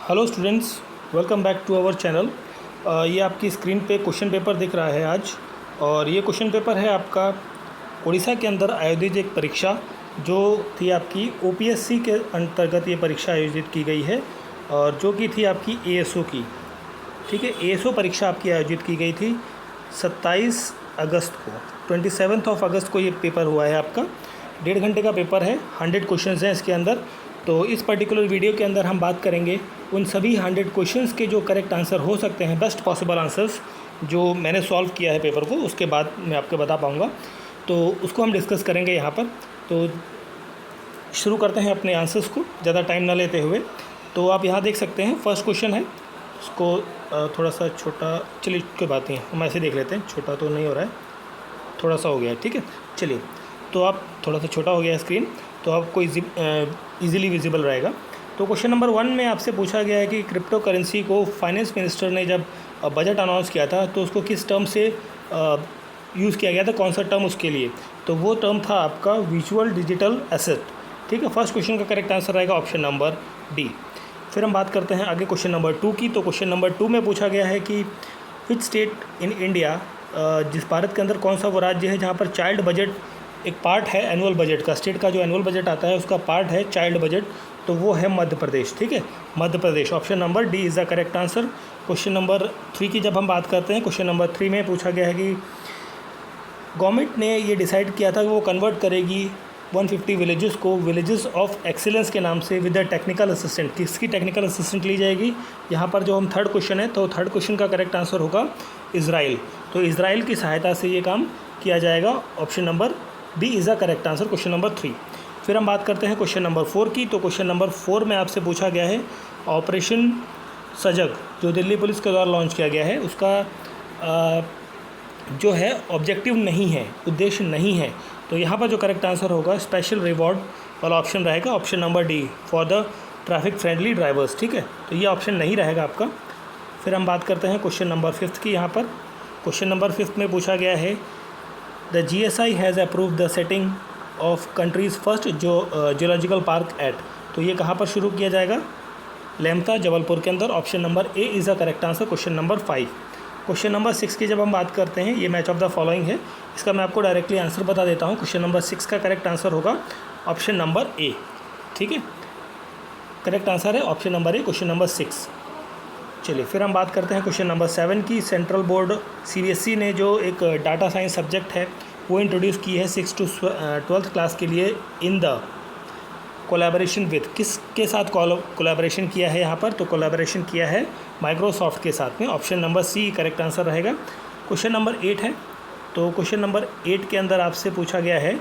Hello students, welcome back to our channel. ये आपकी screen पे क्वेश्चन पेपर दिख रहा है आज, और ये क्वेश्चन पेपर है आपका उड़ीसा के अंदर आयोजित एक परीक्षा जो थी आपकी ओपीएससी के अंतर्गत ये परीक्षा आयोजित की गई है, और जो कि थी आपकी एएसओ की। ठीक है, एएसओ परीक्षा आपकी आयोजित की गई थी 27 अगस्त को, 27 अगस्त को ये पेपर हुआ है आपका। 1.5 घंटे का पेपर है, 100 क्वेश्चंस हैं इसके अंदर। तो इस पर्टिकुलर वीडियो के अंदर हम बात करेंगे उन सभी 100 क्वेश्चंस के जो करेक्ट आंसर हो सकते हैं, बेस्ट पॉसिबल आंसर्स जो मैंने सॉल्व किया है पेपर को, उसके बाद मैं आपको बता पाऊँगा। तो उसको हम डिस्कस करेंगे यहाँ पर। तो शुरू करते हैं अपने आंसर्स को ज़्यादा टाइम ना लेते हुए। तो आप यहाँ देख सकते हैं फर्स्ट क्वेश्चन है, उसको थोड़ा सा छोटा, चलिए कोई बात नहीं, हम ऐसे देख लेते हैं। छोटा तो नहीं हो रहा है, थोड़ा सा हो गया है, ठीक है। चलिए, तो आप थोड़ा सा छोटा हो गया है स्क्रीन, तो आपको ईज़िली विजिबल रहेगा। तो क्वेश्चन नंबर 1 में आपसे पूछा गया है कि क्रिप्टो करेंसी को फाइनेंस मिनिस्टर ने जब बजट अनाउंस किया था तो उसको किस टर्म से यूज़ किया गया था, कौन सा टर्म उसके लिए। तो वो टर्म था आपका विजुअल डिजिटल एसेट। ठीक है, फर्स्ट क्वेश्चन का करेक्ट आंसर रहेगा ऑप्शन नंबर डी। फिर हम बात करते हैं आगे क्वेश्चन नंबर 2 की। तो क्वेश्चन नंबर 2 में पूछा गया है कि विच स्टेट इन इंडिया, जिस भारत के अंदर कौन सा वो राज्य है जहाँ पर चाइल्ड बजट एक पार्ट है एनुअल बजट का। स्टेट का जो एनुअल बजट आता है उसका पार्ट है चाइल्ड बजट, तो वो है मध्य प्रदेश। ठीक है, Madhya Pradesh, option number D is the correct answer. Question number 3 की जब हम बात करते हैं, क्वेश्चन नंबर 3 में पूछा गया है कि गवर्नमेंट ने ये डिसाइड किया था कि वो कन्वर्ट करेगी 150 विलेजेस को विलेजेस ऑफ एक्सीलेंस के नाम से विद द टेक्निकल असिस्टेंट। किसकी टेक्निकल असिस्टेंट ली जाएगी यहाँ पर? जो हम थर्ड क्वेश्चन है, तो थर्ड क्वेश्चन का करेक्ट आंसर होगा इज़राइल। तो इज़राइल की सहायता से ये काम किया जाएगा, option number D is the correct answer, question number 3। फिर हम बात करते हैं क्वेश्चन नंबर 4 की। तो क्वेश्चन नंबर 4 में आपसे पूछा गया है ऑपरेशन सजग जो दिल्ली पुलिस के द्वारा लॉन्च किया गया है, उसका जो है ऑब्जेक्टिव नहीं है, उद्देश्य नहीं है। तो यहाँ पर जो करेक्ट आंसर होगा स्पेशल रिवॉर्ड वाला ऑप्शन रहेगा, option number D for the traffic friendly drivers. ठीक है, तो ये ऑप्शन नहीं रहेगा आपका। फिर हम बात करते हैं क्वेश्चन नंबर 5 की। यहाँ पर क्वेश्चन नंबर 5 में पूछा गया है the GSI has approved the setting of countries first geological park at. तो ये कहाँ पर शुरू किया जाएगा? लेमता, जबलपुर के अंदर, option number A is the correct answer, question number 5। Question number 6 की जब हम बात करते हैं, ये मैच ऑफ द फॉलोइंग है, इसका मैं आपको डायरेक्टली आंसर बता देता हूँ। क्वेश्चन नंबर 6 का करेक्ट आंसर होगा ऑप्शन नंबर ए। ठीक है, करेक्ट आंसर है ऑप्शन नंबर ए, क्वेश्चन नंबर 6। चलिए, फिर हम बात करते हैं क्वेश्चन नंबर 7 की। सेंट्रल बोर्ड CBSE ने जो एक डाटा साइंस सब्जेक्ट है वो इंट्रोड्यूस की है 6 to 12th क्लास के लिए इन द कोलैबोरेशन विथ। किसके साथ कोलैबोरेशन किया है यहाँ पर? तो कोलैबोरेशन किया है माइक्रोसॉफ्ट के साथ में, option number C correct answer रहेगा। क्वेश्चन नंबर 8 है, तो क्वेश्चन नंबर 8 के अंदर आपसे पूछा गया है,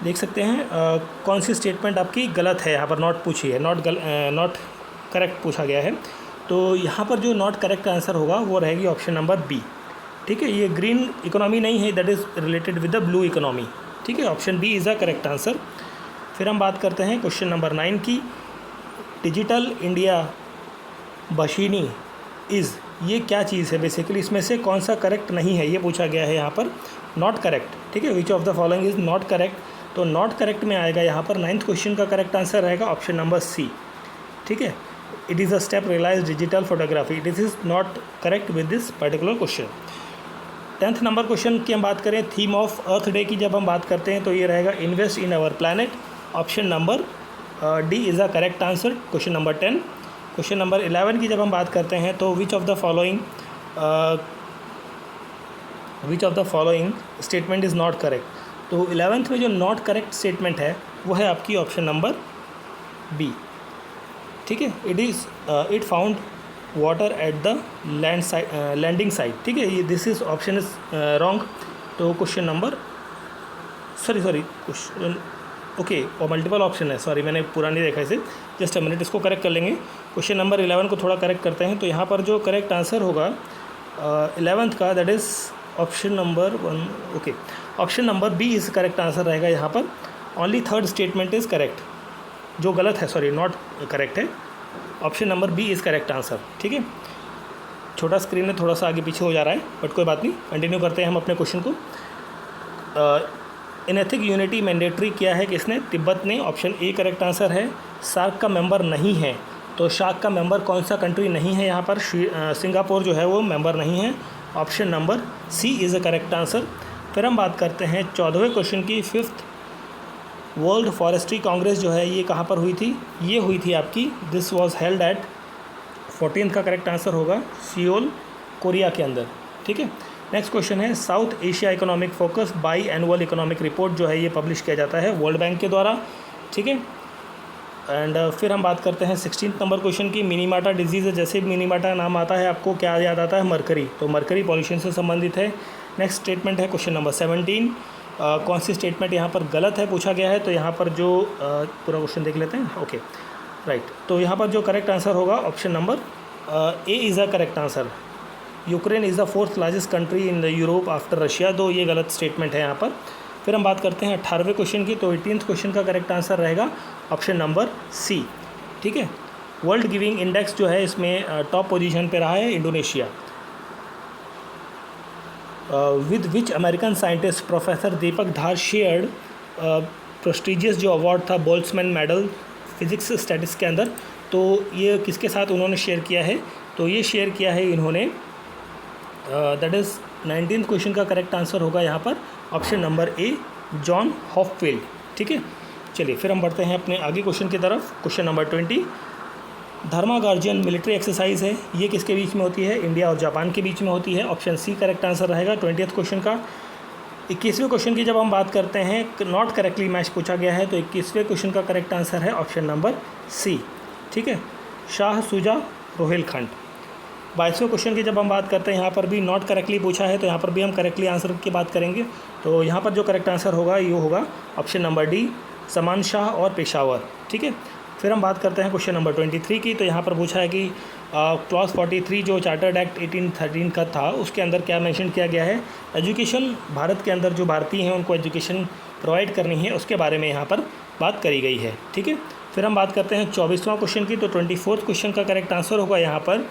देख सकते हैं कौन सी स्टेटमेंट आपकी गलत है। यहाँ पर नॉट पूछी है, नॉट करेक्ट पूछा गया है। तो यहाँ पर जो नॉट करेक्ट आंसर होगा वो रहेगी ऑप्शन नंबर बी। ठीक है, ये ग्रीन इकोनॉमी नहीं है, that is related with the blue economy. ठीक है, option B is the correct answer. फिर हम बात करते हैं क्वेश्चन नंबर 9 की। डिजिटल इंडिया बशीनी इज़, ये क्या चीज़ है बेसिकली? इसमें से कौन सा करेक्ट नहीं है, ये पूछा गया है यहाँ पर। नॉट करेक्ट, ठीक है, which of the following is not correct. तो नॉट करेक्ट में आएगा यहाँ पर 9th क्वेश्चन का करेक्ट आंसर रहेगा ऑप्शन नंबर सी। ठीक है, it is a step realize digital photography, it is not correct with this particular question. 10th number question की हम बात करें, थीम ऑफ अर्थ डे की जब हम बात करते हैं तो ये रहेगा invest in our planet, option number D is the correct answer, question number 10। Question number 11 की जब हम बात करते हैं तो which of the following statement is not correct. तो 11th में जो नॉट करेक्ट स्टेटमेंट है वो है आपकी ऑप्शन नंबर बी। ठीक है, it found water at the landing site. ठीक है, ये this is option is wrong. तो क्वेश्चन नंबर क्वेश्चन ओके, और मल्टीपल ऑप्शन है, सॉरी मैंने पूरा नहीं देखा इसे, जस्ट अ मिनट, इसको करेक्ट कर लेंगे। क्वेश्चन नंबर 11 को थोड़ा करेक्ट करते हैं। तो यहाँ पर जो करेक्ट आंसर होगा 11th का, that is option number 1। Okay, option number B is correct answer रहेगा यहाँ पर। Only third statement is correct, जो गलत है, सॉरी नॉट करेक्ट है, option number B is correct answer. ठीक है, छोटा स्क्रीन में थोड़ा सा आगे पीछे हो जा रहा है, बट कोई बात नहीं, कंटिन्यू करते हैं हम अपने क्वेश्चन को। इनएथिक यूनिटी मैंडेटरी किया है किसने? तिब्बत ने, ऑप्शन ए करेक्ट आंसर है। सार्क का मेंबर नहीं है, तो शार्क का मेंबर कौन सा कंट्री नहीं है यहाँ पर? सिंगापुर जो है वो मेंबर नहीं है। Option number C is the correct answer. फिर हम बात करते हैं 14वें क्वेश्चन की। 5th वर्ल्ड फॉरेस्ट्री कांग्रेस जो है ये कहाँ पर हुई थी? ये हुई थी आपकी, this was held at 14th का करेक्ट आंसर होगा सियोल, कोरिया के अंदर। ठीक है। नेक्स्ट क्वेश्चन है south Asia economic focus by annual economic report जो है ये पब्लिश किया जाता है वर्ल्ड बैंक के द्वारा। ठीक है। एंड फिर हम बात करते हैं 16th नंबर क्वेश्चन की। मिनीमाटा डिजीज़ है, जैसे मिनीमाटा नाम आता है आपको क्या याद आता है? मरकरी। तो मरकरी पॉल्यूशन से संबंधित है। नेक्स्ट स्टेटमेंट है क्वेश्चन नंबर 17। कौन सी स्टेटमेंट यहाँ पर गलत है पूछा गया है? तो यहाँ पर जो पूरा क्वेश्चन देख लेते हैं। Okay right. तो यहाँ पर जो करेक्ट आंसर होगा option number A is the correct answer. Ukraine is the 4th largest country in the Europe after Russia. तो ये गलत स्टेटमेंट है यहाँ पर। फिर हम बात करते हैं 18वें क्वेश्चन की। तो 18th क्वेश्चन का करेक्ट आंसर रहेगा ऑप्शन नंबर सी। ठीक है। वर्ल्ड गिविंग इंडेक्स जो है इसमें टॉप पोजीशन पे रहा है Indonesia. With which American scientist professor Deepak Dhar shared prestigious जो अवार्ड था बोल्ट्जमैन मेडल फिजिक्स स्टैटिस्टिक्स के अंदर, तो ये किसके साथ उन्होंने शेयर किया है? तो ये शेयर किया है इन्होंने, दैट इज़ 19th क्वेश्चन का करेक्ट आंसर होगा यहाँ पर ऑप्शन नंबर ए, जॉन हॉपफील्ड। ठीक है। चलिए फिर हम बढ़ते हैं अपने आगे क्वेश्चन की तरफ। Question number 20। धर्मा गार्जियन मिलिट्री एक्सरसाइज है, ये किसके बीच में होती है? इंडिया और जापान के बीच में होती है। ऑप्शन सी करेक्ट आंसर रहेगा 20th क्वेश्चन का। 21वें क्वेश्चन की जब हम बात करते हैं, नॉट करेक्टली मैच पूछा गया है, तो 21वें क्वेश्चन का करेक्ट आंसर है ऑप्शन नंबर सी। ठीक है। शाह सुजा रोहिलखंड। 22वें क्वेश्चन की जब हम बात करते हैं, यहाँ पर भी नॉट करेक्टली पूछा है, तो यहाँ पर भी हम करेक्टली आंसर की बात करेंगे। तो यहाँ पर जो करेक्ट आंसर होगा ये होगा ऑप्शन नंबर डी, समान शाह और पेशावर। ठीक है। फिर हम बात करते हैं क्वेश्चन नंबर 23 की। तो यहाँ पर पूछा है कि क्लॉज 43 जो चार्टर्ड एक्ट 1813 का था उसके अंदर क्या मेंशन किया गया है? एजुकेशन, भारत के अंदर जो भारतीय हैं उनको एजुकेशन प्रोवाइड करनी है उसके बारे में यहाँ पर बात करी गई है। ठीक है। फिर हम बात करते हैं 24वां क्वेश्चन की। तो 24th क्वेश्चन का करेक्ट आंसर होगा यहाँ पर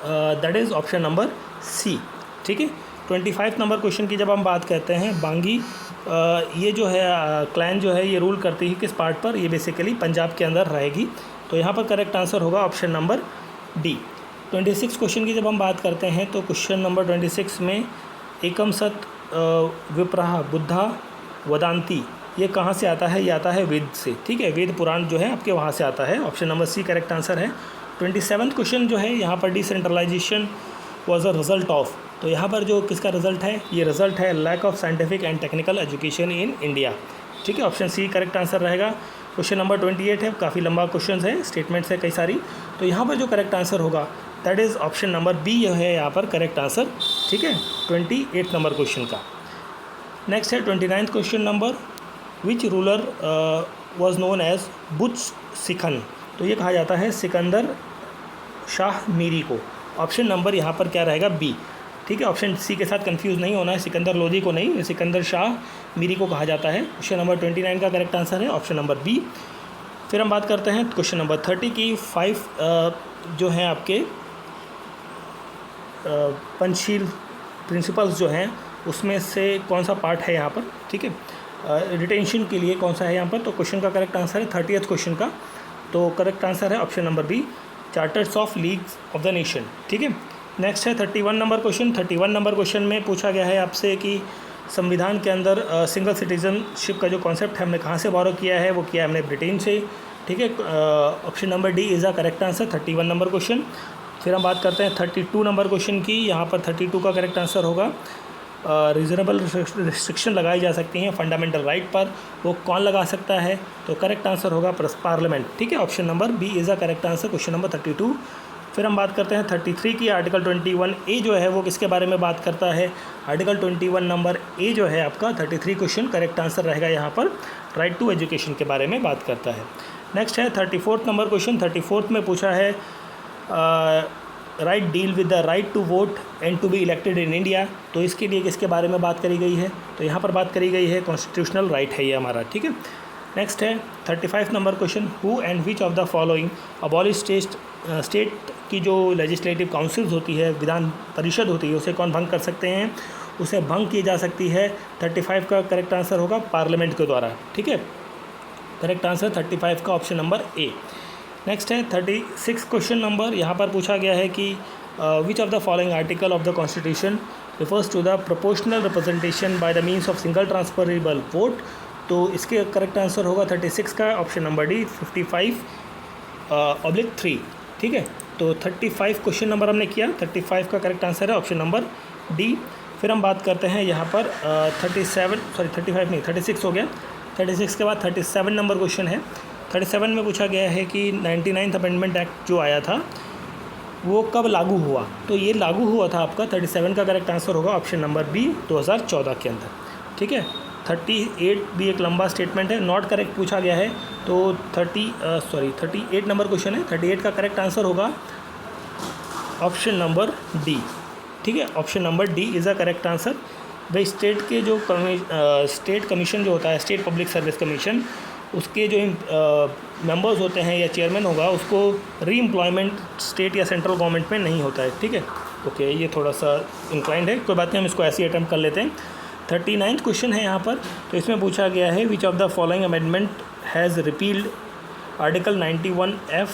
that is option number C. ठीक है। 25 नंबर क्वेश्चन की जब हम बात करते हैं, बांगी ये जो है क्लैन जो है ये रूल करती है किस पार्ट पर? ये बेसिकली पंजाब के अंदर रहेगी। तो यहाँ पर करेक्ट आंसर होगा ऑप्शन नंबर डी। 26 क्वेश्चन की जब हम बात करते हैं, तो क्वेश्चन नंबर 26 में एकम सत विप्रहा बुद्धा वदांती ये कहाँ से आता है? ये आता है वेद से। ठीक है। वेद पुराण जो है आपके वहाँ से आता है। Option number C correct answer है। 27th क्वेश्चन जो है यहाँ पर decentralization was a result of, तो यहाँ पर जो किसका रिजल्ट है? ये रिजल्ट है lack of scientific and technical education in India. ठीक है। ऑप्शन सी करेक्ट आंसर रहेगा। क्वेश्चन नंबर 28 है, काफ़ी लंबा क्वेश्चन है, स्टेटमेंट्स है कई सारी। तो यहाँ पर जो करेक्ट आंसर होगा that is option number B है यहाँ पर करेक्ट आंसर। ठीक है। 28 नंबर क्वेश्चन का। नेक्स्ट है 29th question number. Which ruler was known as बुच सिखन, तो ये कहा जाता है सिकंदर शाह मीरी को। ऑप्शन नंबर यहाँ पर क्या रहेगा? बी। ठीक है। ऑप्शन सी के साथ कंफ्यूज नहीं होना है, सिकंदर लोधी को नहीं, सिकंदर शाह मीरी को कहा जाता है। क्वेश्चन नंबर 29 का करेक्ट आंसर है ऑप्शन नंबर बी। फिर हम बात करते हैं क्वेश्चन नंबर 30 की। 5 जो हैं आपके पंचशील प्रिंसिपल्स जो हैं उसमें से कौन सा पार्ट है यहाँ पर? ठीक है। रिटेंशन के लिए कौन सा है यहाँ पर? तो क्वेश्चन का करेक्ट आंसर है 30th क्वेश्चन का। तो करेक्ट आंसर है option number B, charters of leagues of the nation. ठीक है। नेक्स्ट है 31 नंबर क्वेश्चन। 31 नंबर क्वेश्चन में पूछा गया है आपसे कि संविधान के अंदर सिंगल सिटीजनशिप का जो कॉन्सेप्ट है हमने कहाँ से बोरो किया है? वो किया हमने ब्रिटेन से। ठीक है। Option number D is the correct answer 31 number question. फिर हम बात करते हैं 32 नंबर क्वेश्चन की। यहाँ पर 32 का करेक्ट आंसर होगा रीज़नेबल रिस्ट्रिक्शन लगाई जा सकती हैं फंडामेंटल राइट पर, वो कौन लगा सकता है? तो करेक्ट आंसर होगा पार्लियामेंट। ठीक है। Option number B is the correct answer question number 32। फिर हम बात करते हैं 33 की। आर्टिकल 21A जो है वो किसके बारे में बात करता है? आर्टिकल 21 नंबर ए जो है आपका 33 क्वेश्चन करेक्ट आंसर रहेगा यहाँ पर, राइट टू एजुकेशन के बारे में बात करता है। नेक्स्ट है 34th नंबर क्वेश्चन। 34th में पूछा है right deal with the right to vote and to be elected in India, तो इसके लिए किसके बारे में बात करी गई है? तो यहाँ पर बात करी गई है कॉन्स्टिट्यूशनल राइट है ये हमारा। ठीक है। नेक्स्ट है 35 number question. Who and which of the following abolish state की जो लेजिस्लेटिव काउंसिल्स होती है, विधान परिषद होती है, उसे कौन भंग कर सकते हैं? उसे भंग की जा सकती है 35 का करेक्ट आंसर होगा पार्लियामेंट के द्वारा। ठीक है। करेक्ट आंसर 35 का ऑप्शन नंबर ए। नेक्स्ट है 36 क्वेश्चन नंबर। यहाँ पर पूछा गया है कि which of the following article of the constitution refers to the proportional representation by the means of single transferable vote. तो इसके करेक्ट आंसर होगा 36 का ऑप्शन नंबर डी 55/3। ठीक है, तो 35 क्वेश्चन नंबर हमने किया, 35 का करेक्ट आंसर है ऑप्शन नंबर डी। फिर हम बात करते हैं यहाँ पर 36 हो गया। 36 के बाद 37 नंबर क्वेश्चन है। 37 में पूछा गया है कि 99th अमेंडमेंट एक्ट जो आया था वो कब लागू हुआ। तो ये लागू हुआ था आपका 37 का करेक्ट आंसर होगा ऑप्शन नंबर बी 2014 के अंदर। ठीक है, 38 भी एक लंबा स्टेटमेंट है, नॉट करेक्ट पूछा गया है। तो 38 नंबर क्वेश्चन है, 38 का करेक्ट आंसर होगा ऑप्शन नंबर डी। ठीक है, option number D is a correct answer. भाई स्टेट के जो स्टेट कमीशन जो होता है, स्टेट पब्लिक सर्विस कमीशन, उसके जो मेंबर्स होते हैं या चेयरमैन होगा, उसको री एम्प्लॉयमेंट स्टेट या सेंट्रल गवर्नमेंट में नहीं होता है। ठीक है, ओके, ये थोड़ा सा इंक्लाइंड है, कोई बात नहीं, हम इसको ऐसे ही अटैम्प्ट कर लेते हैं। 39th क्वेश्चन है यहाँ पर। तो इसमें पूछा गया है which of the following amendment has repealed article 91F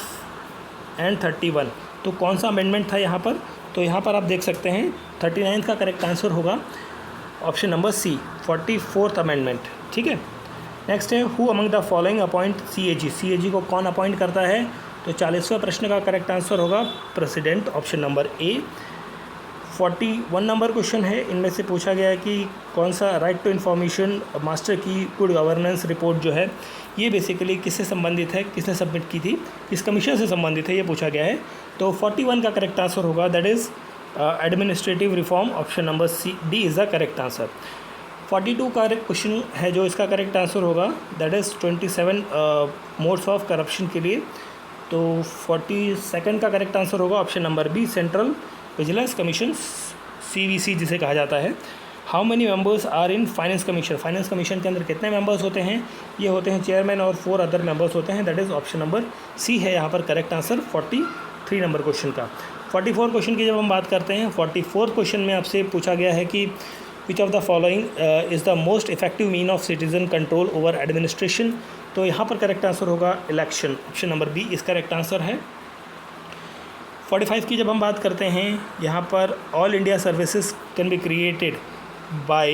and 31। तो कौन सा अमेंडमेंट था यहाँ पर। तो यहाँ पर आप देख सकते हैं 39th का करेक्ट आंसर होगा option number C 44th amendment. ठीक है, नेक्स्ट है who among the following appoint CAG। CAG को कौन अपॉइंट करता है। तो 40वें प्रश्न का करेक्ट आंसर होगा प्रेसिडेंट, ऑप्शन नंबर ए। 41 नंबर क्वेश्चन है। इनमें से पूछा गया है कि कौन सा राइट टू इन्फॉर्मेशन मास्टर की गुड गवर्नेंस रिपोर्ट जो है ये बेसिकली किससे संबंधित है, किसने सबमिट की थी, किस कमीशन से संबंधित है, ये पूछा गया है। तो 41 का करेक्ट आंसर होगा that is administrative reform, option number C D is the correct answer. 42 का क्वेश्चन है जो इसका करेक्ट आंसर होगा that is 27 modes of corruption के लिए। तो 42nd का करेक्ट आंसर होगा option number B central vigilance commission, CVC जिसे कहा जाता है। How many members are in finance commission. Finance commission के अंदर कितने मेंबर्स होते हैं। ये होते हैं चेयरमैन और 4 अदर मेंबर्स होते हैं, that is option number C है यहाँ पर करेक्ट आंसर 43 नंबर क्वेश्चन का। 44 क्वेश्चन की जब हम बात करते हैं, 44 क्वेश्चन में आपसे पूछा गया है कि which of the following is the most effective mean of citizen control over administration. तो यहाँ पर करेक्ट आंसर होगा इलेक्शन, ऑप्शन नंबर बी इस करेक्ट आंसर है। 45 की जब हम बात करते हैं, यहाँ पर all India services can be created by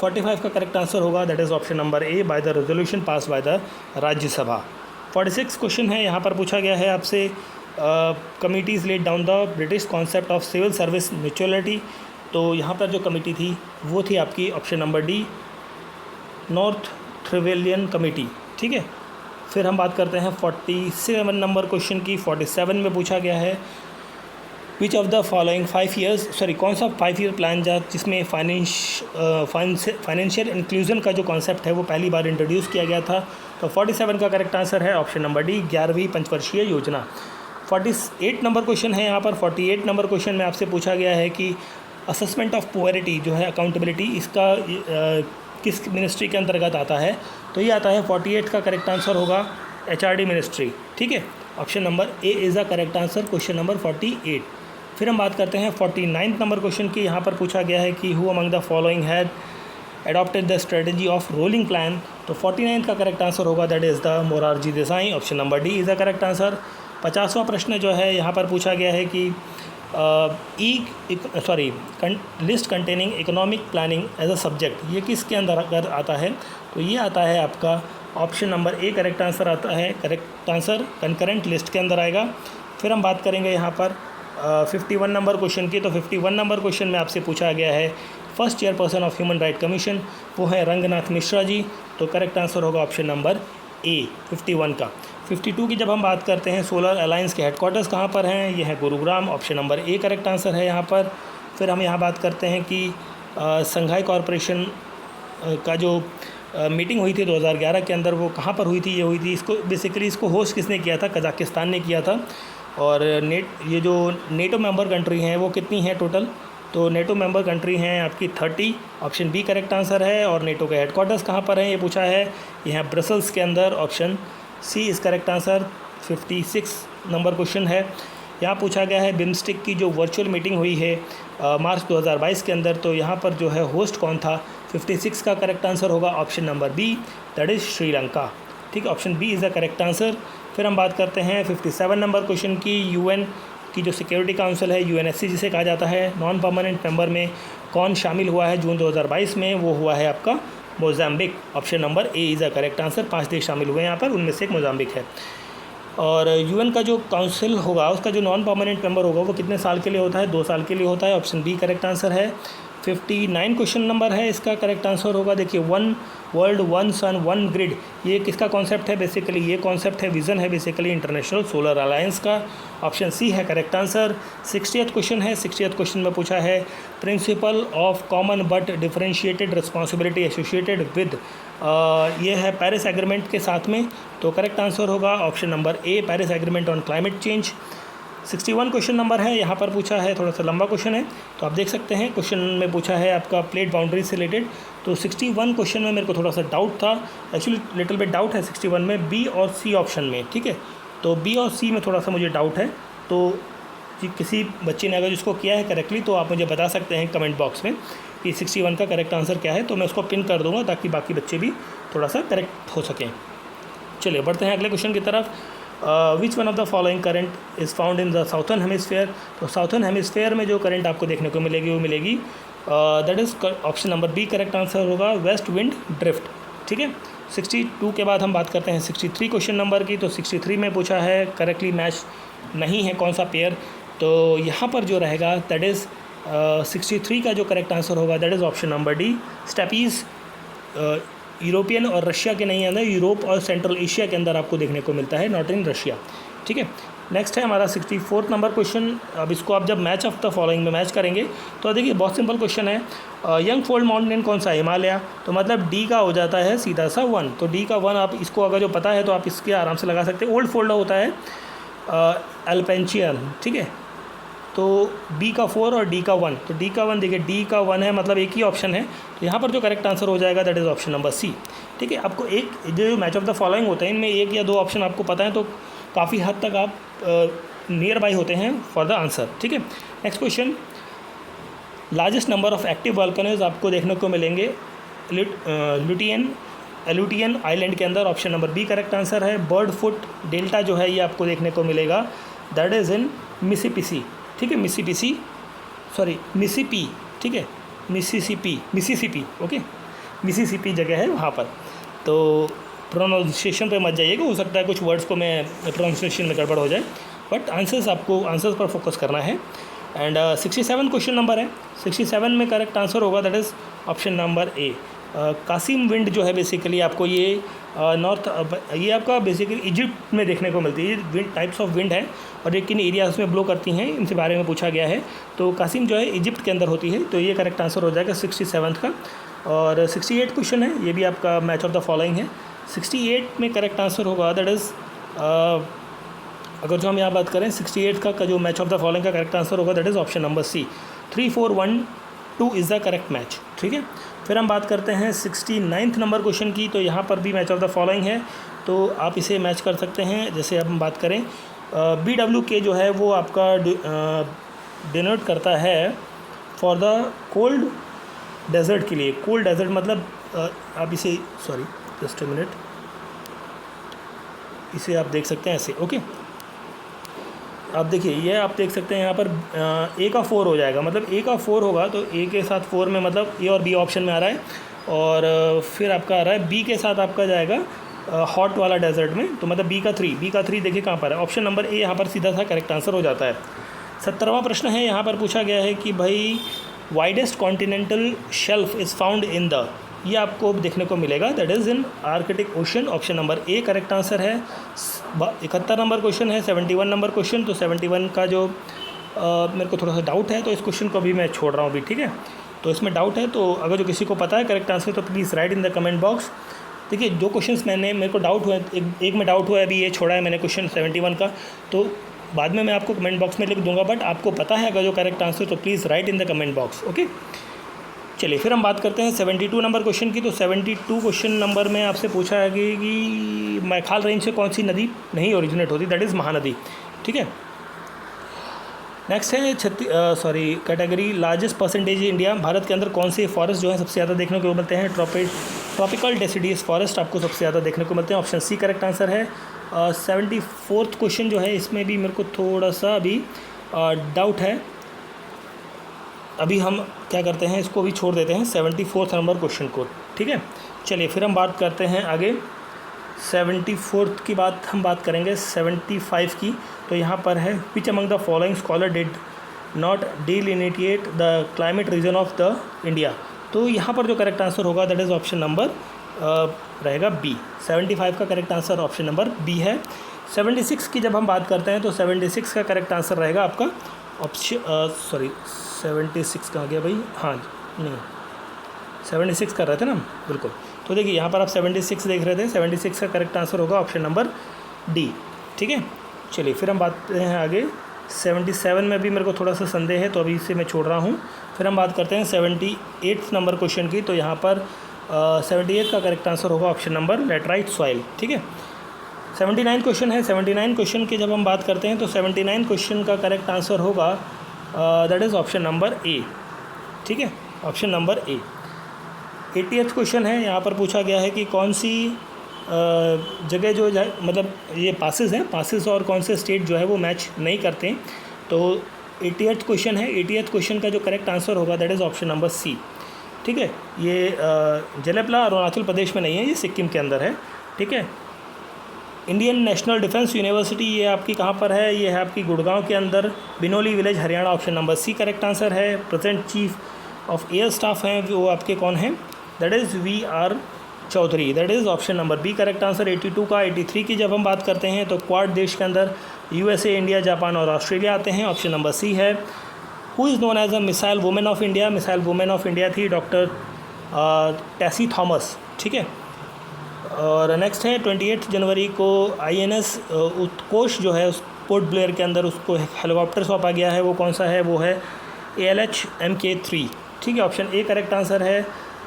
45 का करेक्ट आंसर होगा that is option number A by the resolution pass by the Rajya Sabha. 46 question है। यहाँ पर पूछा गया है आपसे committees laid down the British concept of civil service mutuality. तो यहाँ पर जो कमेटी थी वो थी आपकी option number D North Trevelyan committee. ठीक है, फिर हम बात करते हैं 47 नंबर क्वेश्चन की। 47 में पूछा गया है which of the following 5 years कौन सा 5 ईयर प्लान जिसमें फाइनेंशियल इंक्लूजन का जो कॉन्सेप्ट है वो पहली बार इंट्रोड्यूस किया गया था। तो 47 का करेक्ट आंसर है ऑप्शन नंबर डी 11वीं पंचवर्षीय योजना। 48 नंबर क्वेश्चन है यहाँ पर। 48 नंबर क्वेश्चन में आपसे पूछा गया है कि असेसमेंट ऑफ पुअरिटी जो है अकाउंटेबिलिटी इसका किस मिनिस्ट्री के अंतर्गत आता है। तो ये आता है 48 का करेक्ट आंसर होगा HRD मिनिस्ट्री। ठीक है, option number A is the correct answer question number 48। फिर हम बात करते हैं 49 नंबर क्वेश्चन की। यहाँ पर पूछा गया है कि who among the following had adopted the strategy of rolling plan. तो 49 का करेक्ट आंसर होगा that is the Morarji Desai, option number D is the correct answer. 50वां प्रश्न जो है यहाँ पर पूछा गया है कि list containing economic planning as a subject ये किसके अंदर आता है। तो ये आता है आपका option number A correct answer आता है, करेक्ट आंसर कंकरेंट लिस्ट के अंदर आएगा। फिर हम बात करेंगे यहाँ पर 51 नंबर क्वेश्चन की। तो 51 नंबर क्वेश्चन में आपसे पूछा गया है first chairperson of human right commission, वो है रंगनाथ मिश्रा जी। तो करेक्ट आंसर होगा ऑप्शन नंबर ए 51 का। 52 की जब हम बात करते हैं सोलर अलायंस के हेडक्वार्टर्स कहाँ पर हैं, ये है Gurugram, option number A correct answer है यहाँ पर। फिर हम यहाँ बात करते हैं कि संघाई कॉरपोरेशन का जो मीटिंग हुई थी 2011 के अंदर वो कहाँ पर हुई थी, ये हुई थी इसको होस्ट किसने किया था, कजाकिस्तान ने किया था। और ये जो नेटो मेंबर कंट्री हैं वो कितनी हैं टोटल। तो नेटो मेंबर कंट्री हैं आपकी 30, ऑप्शन बी करेक्ट आंसर है। और नेटो के हेडक्वार्टर्स कहाँ पर हैं ये पूछा है, ये है ब्रसल्स के अंदर, ऑप्शन सी इस करेक्ट आंसर। 56 नंबर क्वेश्चन है। यहाँ पूछा गया है बिम्स्टिक की जो वर्चुअल मीटिंग हुई है मार्च 2022 के अंदर, तो यहाँ पर जो है होस्ट कौन था। 56 का करेक्ट आंसर होगा option number B that is Sri Lanka. ठीक है, option B is the correct answer. फिर हम बात करते हैं 57 नंबर क्वेश्चन की। यूएन की जो सिक्योरिटी काउंसिल है, यूएनएससी जिसे कहा जाता है, नॉन परमानेंट मेंबर में कौन शामिल हुआ है जून 2022 में? वो हुआ है आपका Mozambique. Option number A is the correct answer. 5 देश शामिल हुए हैं यहाँ पर, उनमें से एक मोज़ाम्बिक है। और यूएन का जो काउंसिल होगा, उसका जो नॉन परमानेंट मेंबर होगा वो कितने साल के लिए होता है? 2 साल के लिए होता है। ऑप्शन बी करेक्ट आंसर है। 59 क्वेश्चन नंबर है, इसका करेक्ट आंसर होगा, देखिए, 1 वर्ल्ड 1 सन 1 ग्रिड। ये किसका कॉन्सेप्ट है? बेसिकली ये कॉन्सेप्ट है, विज़न है बेसिकली इंटरनेशनल सोलर अलायंस का। ऑप्शन सी है करेक्ट आंसर। 60th क्वेश्चन है। 60th क्वेश्चन में पूछा है principle of common but differentiated responsibility associated with, ये है पेरिस एग्रीमेंट के साथ में। तो करेक्ट आंसर होगा option number A, Paris agreement on climate change. 61 question number है, यहाँ पर पूछा है, थोड़ा सा लंबा क्वेश्चन है तो आप देख सकते हैं। क्वेश्चन में पूछा है आपका प्लेट बाउंड्री से रिलेटेड। तो 61 क्वेश्चन में मेरे को थोड़ा सा डाउट था, एक्चुअली लिटिल बिट डाउट है 61 में, बी और सी ऑप्शन में, ठीक है। तो बी और सी में थोड़ा सा मुझे डाउट है। तो किसी बच्चे ने अगर इसको किया है करेक्टली तो आप मुझे बता सकते हैं कमेंट बॉक्स में कि 61 का करेक्ट आंसर क्या है, तो मैं उसको पिन कर दूँगा ताकि बाकी बच्चे भी थोड़ा सा करेक्ट हो सकें। चलिए बढ़ते हैं अगले क्वेश्चन की तरफ। Which one of the following current is found in the southern hemisphere? तो साउथर्न हेमिस्फेयर में जो करंट आपको देखने को मिलेगी वो मिलेगी, that is option number B correct answer होगा, वेस्ट विंड ड्रिफ्ट, ठीक है। 62 के बाद हम बात करते हैं 63 क्वेश्चन नंबर की। तो 63 में पूछा है करेक्टली मैच नहीं है कौन सा पेयर, तो यहाँ पर जो रहेगा दैट इज़ 63 का जो करेक्ट आंसर होगा that is option number D, stapes. European और रशिया के नहीं अंदर, यूरोप और सेंट्रल एशिया के अंदर आपको देखने को मिलता है, नॉट इन रशिया, ठीक है। नेक्स्ट है हमारा 64 नंबर क्वेश्चन। अब इसको आप जब मैच ऑफ द फॉलोइंग में मैच करेंगे तो देखिए बहुत सिंपल क्वेश्चन है। यंग फोल्ड माउंटेन कौन सा? हिमालय। तो मतलब डी का हो जाता है सीधा सा 1। तो डी का 1 आप इसको अगर जो पता है तो आप इसके आराम से लगा सकते हैं। ओल्ड फोल्ड होता है एल्पेंशियन, ठीक है। तो बी का 4 और डी का 1। तो डी का 1 देखिए, डी का 1 है मतलब एक ही ऑप्शन है, तो यहाँ पर जो करेक्ट आंसर हो जाएगा that is option number C, ठीक है। आपको एक जो मैच ऑफ द फॉलोइंग होते हैं इनमें एक या 2 ऑप्शन आपको पता है तो काफ़ी हद तक आप नियर बाई होते हैं फॉर द आंसर, ठीक है। Next question, largest number of active volcanoes आपको देखने को मिलेंगे एलुटियन आइलैंड के अंदर। Option number B correct answer है। बर्ड फुट डेल्टा जो है ये आपको देखने को मिलेगा, दैट इज़ इन मिसिसिपी, ठीक है। मिसिसिपी, ठीक है, मिसिसिपी, ओके, मिसिसिपी जगह है वहाँ पर। तो प्रोनाउंसिएशन पे मत जाइएगा, हो सकता है कुछ वर्ड्स को मैं प्रोनाउंसिएशन में गड़बड़ हो जाए, बट आंसर्स पर फोकस करना है। एंड 67 क्वेश्चन नंबर है। 67 में करेक्ट आंसर होगा that is option number A, कासिम विंड जो है बेसिकली आपको ये ये आपका बेसिकली इजिप्ट में देखने को मिलती है। विंड टाइप्स ऑफ विंड है और ये किन एरियाज़ में ब्लो करती हैं इनके बारे में पूछा गया है। तो कासिम जो है इजिप्ट के अंदर होती है, तो ये करेक्ट आंसर हो जाएगा 67 का। और 68 क्वेश्चन है, ये भी आपका मैच ऑफ द फॉलोइंग है। 68 में करेक्ट आंसर होगा दैट इज़ अगर जो हम यहाँ बात करें 68 का जो मैच ऑफ द फॉलोइंग का करेक्ट आंसर होगा that is option number C, 3 4 1 2 is the correct match, ठीक है। फिर हम बात करते हैं 69th नंबर क्वेश्चन की। तो यहाँ पर भी मैच ऑफ द फॉलोइंग है, तो आप इसे मैच कर सकते हैं। जैसे अब हम बात करें BWK जो है वो आपका डिनोट करता है फॉर द कोल्ड डेजर्ट के लिए। कोल्ड डेजर्ट मतलब आप इसे जस्ट अ मिनट, इसे आप देख सकते हैं ऐसे, ओके। आप देखिए ये आप देख सकते हैं यहाँ पर ए का 4 हो जाएगा, मतलब ए का 4 होगा तो ए के साथ 4 में मतलब ए और बी ऑप्शन में आ रहा है। और फिर आपका आ रहा है बी के साथ आपका जाएगा हॉट वाला डेजर्ट में, तो मतलब बी का 3 देखिए कहाँ पर है, ऑप्शन नंबर ए यहाँ पर सीधा सा करेक्ट आंसर हो जाता है। 70वां प्रश्न है, यहाँ पर पूछा गया है कि भाई widest continental shelf is found in the, ये आपको देखने को मिलेगा that is in Arctic ocean. Option number A correct answer है। 71 नंबर क्वेश्चन है, 71 नंबर क्वेश्चन। तो 71 का जो मेरे को थोड़ा सा डाउट है तो इस क्वेश्चन को भी मैं छोड़ रहा हूँ अभी, ठीक है। तो इसमें डाउट है, तो अगर जो किसी को पता है करेक्ट आंसर तो please write in the comment box. देखिए जो क्वेश्चंस मेरे को डाउट हुआ है, एक में डाउट हुआ है अभी ये छोड़ा है मैंने क्वेश्चन 71 का, तो बाद में मैं आपको कमेंट बॉक्स में लिख दूंगा, बट आपको पता है अगर जो करेक्ट आंसर तो please write in the comment box, okay. चलिए फिर हम बात करते हैं 72 नंबर क्वेश्चन की। तो 72 क्वेश्चन नंबर में आपसे पूछा है कि मैखाल रेंज से कौन सी नदी नहीं ओरिजिनेट होती, दैट इज़ महानदी, ठीक है। नेक्स्ट है category largest percentage India. Bharat के अंदर कौन से फॉरेस्ट जो है सबसे ज़्यादा देखने को मिलते हैं? ट्रॉपिकल डेसिडियस फॉरेस्ट आपको सबसे ज़्यादा देखने को मिलते हैं, ऑप्शन सी करेक्ट आंसर है। 74th क्वेश्चन जो है इसमें भी मेरे को थोड़ा सा अभी डाउट है। अभी हम क्या करते हैं, इसको भी छोड़ देते हैं 74th नंबर क्वेश्चन को, ठीक है। चलिए फिर हम बात करते हैं आगे 74th की बात हम बात करेंगे 75 की। तो यहाँ पर है which among the following scholar did not delineate the climate region of the India. तो यहाँ पर जो करेक्ट आंसर होगा दैट इज़ ऑप्शन नंबर रहेगा बी। 75 का correct answer option number B है। 76 की जब हम बात करते हैं तो 76 का करेक्ट आंसर रहेगा आपका ऑप्शन 76 कहाँ गया भाई, हाँ नहीं 76 कर रहे थे ना बिल्कुल। तो देखिए यहाँ पर आप 76 देख रहे थे, 76 का करेक्ट आंसर होगा ऑप्शन नंबर डी, ठीक है। चलिए फिर हम बात करते हैं आगे 77 में भी मेरे को थोड़ा सा संदेह है तो अभी इसे मैं छोड़ रहा हूँ। फिर हम बात करते हैं 78 नंबर क्वेश्चन की। तो यहाँ पर 78 का करेक्ट आंसर होगा ऑप्शन नंबर लेटराइट सॉइल, ठीक है। 79 क्वेश्चन है। 79 क्वेश्चन की जब हम बात करते हैं तो 79 क्वेश्चन का करेक्ट आंसर होगा दैट इज़ ऑप्शन नंबर ए, ठीक है, ऑप्शन नंबर ए। 80th क्वेश्चन है। यहाँ पर पूछा गया है कि कौन सी जगह जो मतलब ये पासेस हैं, पासेस और कौन से स्टेट जो है वो मैच नहीं करते हैं। तो 80th क्वेश्चन है। 80th क्वेश्चन का जो करेक्ट आंसर होगा that is option number C, ठीक है। ये जलेपला अरुणाचल प्रदेश में नहीं है, ये सिक्किम के अंदर है, ठीक है। इंडियन नेशनल डिफेंस यूनिवर्सिटी ये आपकी कहाँ पर है, ये है आपकी गुड़गांव के अंदर, Binoli village Haryana, option number C correct answer है। Present chief of air staff हैं वो आपके कौन हैं, that is V R. Chaudhari, that is option number B correct answer. 82 का 83 की जब हम बात करते हैं तो क्वाड देश के अंदर यूएसए, इंडिया, जापान और ऑस्ट्रेलिया आते हैं, ऑप्शन नंबर सी है। Who is known as a missile women of India, missile women of India थी डॉक्टर टेसी थॉमस, ठीक है। और नेक्स्ट है 28 जनवरी को INS उत्कोश जो है उस पोर्ट ब्लेयर के अंदर उसको हेलीकॉप्टर सौंपा गया है, वो कौन सा है, वो है ALH MK3, ठीक है, ऑप्शन ए करेक्ट आंसर है।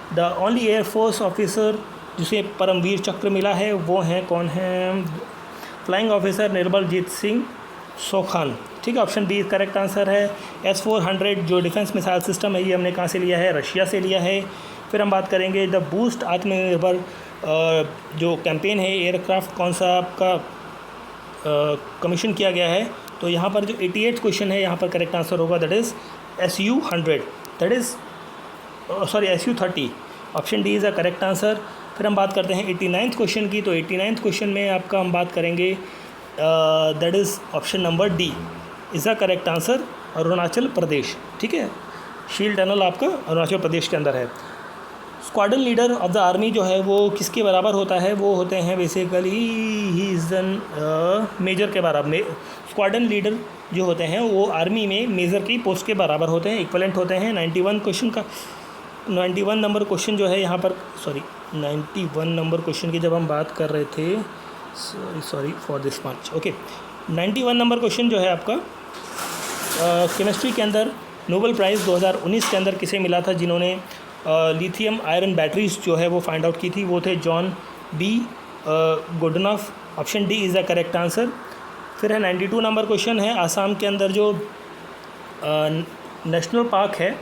द ओनली एयरफोर्स ऑफिसर जिसे परमवीर चक्र मिला है वो हैं कौन हैं, फ्लाइंग ऑफिसर निर्मलजीत सिंह सोखान, ठीक है, ऑप्शन बी करेक्ट आंसर है। S-400 जो डिफेंस मिसाइल सिस्टम है ये हमने कहाँ से लिया है, रशिया से लिया है। फिर हम बात करेंगे द बूस्ट आत्मनिर्भर जो कैंपेन है एयरक्राफ्ट कौन सा आपका कमीशन किया गया है। तो यहाँ पर जो 88 क्वेश्चन है यहाँ पर करेक्ट आंसर होगा that is SU-100, that is SU-30, option D is a correct answer. फिर हम बात करते हैं 89th क्वेश्चन की। तो 89th क्वेश्चन में आपका हम बात करेंगे that is option number D is a correct answer, Arunachal Pradesh, ठीक है। शील टनल आपका अरुणाचल प्रदेश के अंदर है। Squadron leader of the army जो है वो किसके बराबर होता है, वो होते हैं बेसिकली ही इज़ एन मेजर के बराबर। स्क्वाड्रन लीडर जो होते हैं वो आर्मी में मेजर की पोस्ट के बराबर होते हैं, इक्वलेंट होते हैं। 91 नंबर क्वेश्चन जो है यहाँ पर 91 नंबर क्वेश्चन की जब हम बात कर रहे थे, sorry for this much, okay. 91 number question जो है आपका केमिस्ट्री के अंदर नोबेल प्राइज़ 2019 के अंदर किसे मिला था, जिन्होंने लिथियम आयरन बैटरीज जो है वो फाइंड आउट की थी, वो थे John B Goodenough, option D is the correct answer. फिर है 92 नंबर क्वेश्चन है। आसाम के अंदर जो नेशनल पार्क है,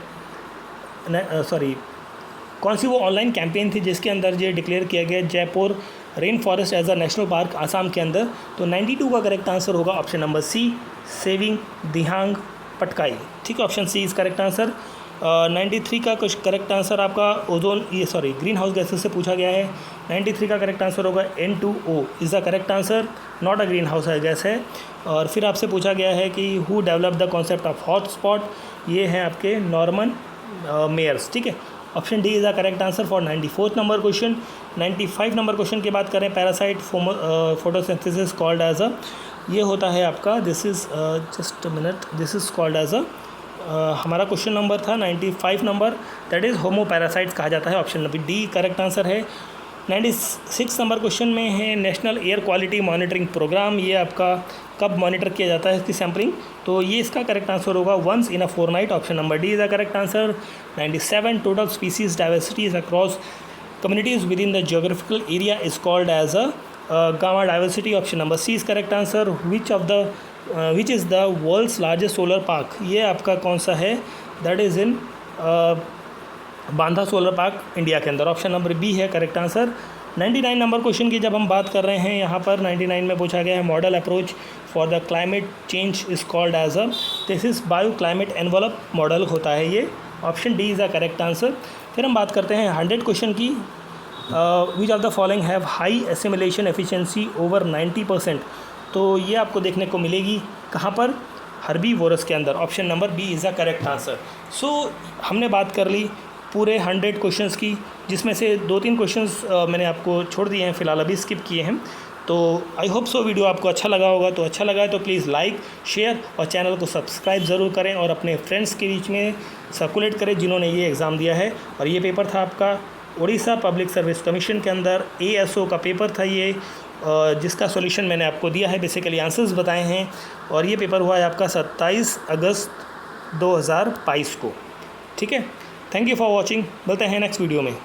कौन सी वो ऑनलाइन कैंपेन थी जिसके अंदर ये डिक्लेयर किया गया Jaipur rain forest as a national park Assam के अंदर। तो 92 का करेक्ट आंसर होगा ऑप्शन नंबर सी सेविंग दिहांग पटकाई, ठीक है, option C is correct answer. 93 का कुछ करेक्ट आंसर आपका ओजोन ग्रीन हाउस गैसेस से पूछा गया है। 93 का करेक्ट आंसर होगा N2O is the correct answer, not a greenhouse gas है। और फिर आपसे पूछा गया है कि who develop the concept of hot spot, ये हैं आपके नॉर्मन मेयर्स, ठीक है, option D is the correct answer for 94th number question. 95 number question की बात करें, parasite photosynthesis called as a, ये होता है आपका, this is just a minute, this is called as अ, हमारा क्वेश्चन नंबर था 95 number, that is homo parasites कहा जाता है, option number D correct answer है। 96 नंबर क्वेश्चन में है national air quality monitoring programme, ये आपका कब मॉनिटर किया जाता है इसकी सैम्पलिंग, तो ये इसका करेक्ट आंसर होगा once in a fortnight, option number D is the correct answer. 97 total species diversities across communities within the geographical area is called as a gamma diversity, option number C is correct answer। which is the world's largest solar park, ये आपका कौन सा है, that is in बांधा solar park India के अंदर, option number B है correct answer. 99 number question की जब हम बात कर रहे हैं, यहाँ पर 99 में पूछा गया है model approach for the climate change is called as this is bio climate envelope model होता है ये। Option D is the correct answer. फिर हम बात करते हैं 100 क्वेश्चन की। Which of the following have high assimilation efficiency over 90%। तो ये आपको देखने को मिलेगी कहाँ पर, हर्बीवोरस के अंदर। Option number B is the correct answer. So हमने बात कर ली पूरे 100 क्वेश्चंस की, जिसमें से 2-3 क्वेश्चंस मैंने आपको छोड़ दिए हैं, फ़िलहाल अभी स्किप किए हैं। तो आई होप सो वीडियो आपको अच्छा लगा होगा। तो अच्छा लगा है तो प्लीज़ लाइक, शेयर और चैनल को सब्सक्राइब ज़रूर करें और अपने फ्रेंड्स के बीच में सर्कुलेट करें जिन्होंने ये एग्ज़ाम दिया है। और ये पेपर था आपका उड़ीसा पब्लिक सर्विस कमीशन के अंदर ASO का पेपर था ये, जिसका सॉल्यूशन मैंने आपको दिया है, बेसिकली आंसर्स बताए हैं। और ये पेपर हुआ है आपका 27 अगस्त 2022 को। ठीक है, थैंक यू फॉर वॉचिंग। मिलते हैं नेक्स्ट वीडियो में।